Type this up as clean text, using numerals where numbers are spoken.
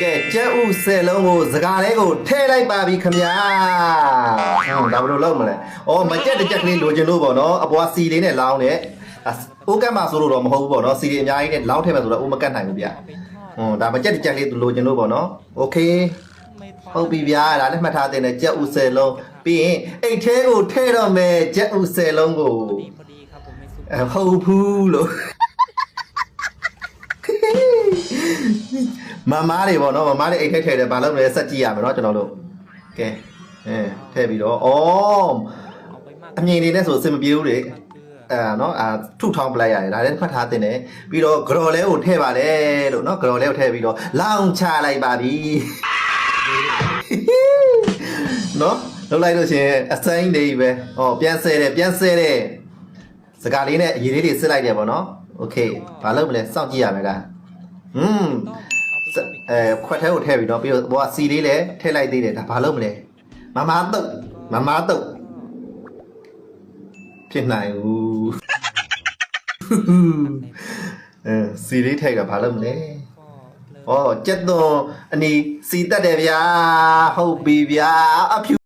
ကဲကြက်ဥဆယ်လုံးကိုစကားလေးကိုထည့်လိုက်ပါပြီခင်ဗျာဒါဘယ်လိုလုပ်မလဲဩမကြက်တစ်ကြက်ကလေးလိုချင်လို့ပေါ့နော်အပွားစီလေးနဲ့လောင်းနဲ့အိုးကတ်မှာဆိုလို့တော့မဟုတ်ဘူးပေါ့နော်စီလေးအများကြီးနဲ့လောင်းထည့်မယ်ဆိုတော့အိုးမကတ်နိုင်ဘူးဗျဒါမကြက်တစ်ကြက်လေးလိုချင်လို့ပေါ့နော်โอเคဟုတ်ပြီဗျာဒါနဲ့မှတ်ထားတဲ့ကြက်ဥဆယ်လုံးပြီးရင်အိတ်ထဲကိုထည့်တော့မယ်ကြက်ဥဆယ်လုံးကိုဟုတ်ဘူးလို့မမတွေပေါ့နော်မမတွေအိတ်ထဲထည့်တယ်ဘာလို့လဲစက်ကြည့်ရမယ်နော်ကျွန်တော်တို့ကဲထည့်ပြီးတော့အမြင်နေနဲ့ဆိုအစင်မပြေဘူးလေနော်ထုထောင်းပလိုက်ရတယ်ဒါလည်းဖတ်ထားတင်တယ်ပြီးတော့ကြော်လဲကိုထည့်ပါတယ်လို့နော်ကြော်လဲကိုထည့်ပြီးတော့လောင်းချလိုက်ပါပြီနော်လုပ်လိုက်လို့ရှင်အစိမ်းတွေပဲပြန်ဆဲတယ်စကားလေးနဲ့အရေးလေးတွေစစ်လိုက်တယ်ပေါ့နော်โอเคဘာလုပ်မလဲစောင့်ကြည့်ရမယ်ကခွက်ထဲကိုထည့်ပြီးတော့ပြီးတော့ဘောကစီလေးလည်းထည့်လိုက်သေးတယ်ဒါဘာလုပ်မလဲမမတုတ်ဖြစ်နိုင်ဘူးစီလေးထည့်တာဘာလုပ်မလဲကြက်သွန်အနီစီတက်တယ်ဗျာဟုတ်ပြီဗျာအဖြူ